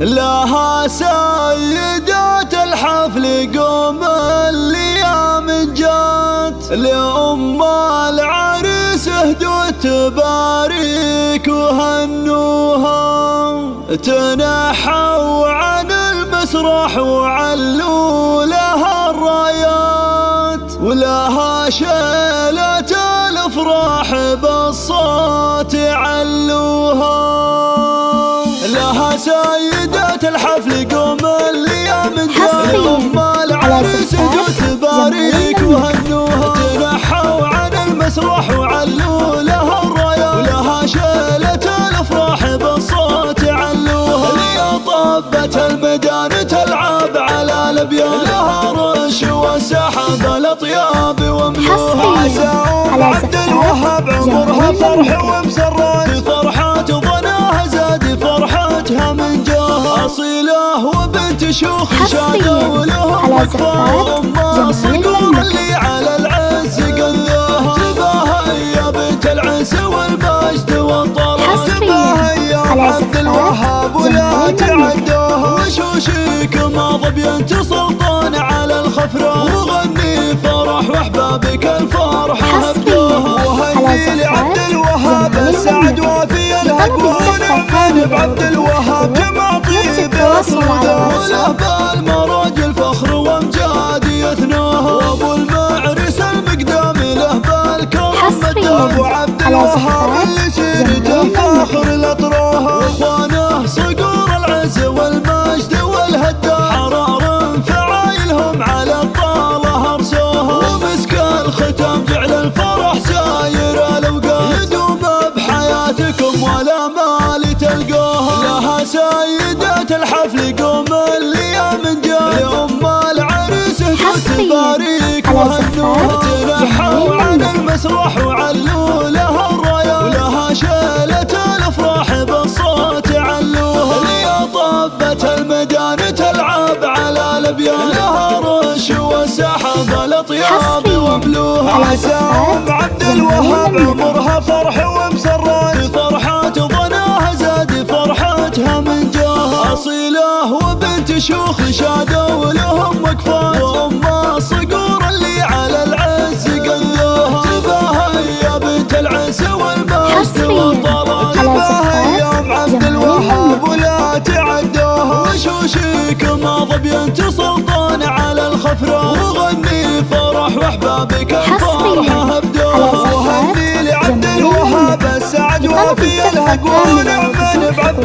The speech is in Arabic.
لها سيدات الحفل قوم الايام جات، لأم العريس اهدوا تباريك وهنوها، تنحوا عن المسرح وعلوا لها الرايات، ولها شيلة الافراح بالصوت علوها. لها سيدات الحفل قوم الايام جات، لأم العريس اهدوا تباريك وهنوها، تنحوا عن المسرح وعلوا لها الرايات، ولها شيلة الافراح بالصوت علوها. ليا طبت الميدان تلعب على الابيان، لها رش وسحب الاطياب وملوها. ساوم عبد الوهاب عمرها فرح ومسرات، فرحات ظناها زاد فرحتها من جاها، اصيله وبنت شيوخ شادوا لهم اكفاء، ام الصقور اللي على العز قداها، تباهى يا بنت العز والمجد والطلال، تباهى يا عبد الوهاب ولا تعدوها، وشوشيك ما ظبي انت سلطان على الخفران، وغني فرح واحبابك الفرحه هبدوها، وهني لعبد الوهاب السعد وفي الاكوان، من بعبد الوهاب جمع طيب يسرده، وله بالمراج الفخر وامجاد يثنوها، وابو المعرس المقدام له بالكرم مداه، وعبد الوهاب اللي سيرته فاخر الاطروها، واخوانه صقور العز والمجد والهداه، حرار فعايلهم على الطاله ارسوها، ومسك الختام جعل الفرح ساير الاوقات، يدوم بحياتكم ولا مال تلقوها. لها سيدات الحفل قوم الايام جات، لأم العريس اهدوا تباريك وهنوها، تنحوا عن المسرح وعلوا لها الرايات، ولها شيلة الافراح بالصوت علوها. ليا طبت الميدان تلعب على الابيان، لها رش وسحب الاطياب وملوها. ساوم عبد الوهاب عمرها فرح ومسرات، فرحات ظناها زاد فرحتها من جاها، اصيله وبنت شيوخ شادوا لهم اكفاء، وام الصقور اللي على العز قدوها، تباهى يا بنت العز والمجد والطلال، تباهى يا عبد الوهاب ولا تعدوها، وشوشيك ما ظبي انت سلطان على الخفران، وغني فرح واحبابك الفرحه هبدوها، وهني لعبد الوهاب السعد وفي الاكوان، من بعبد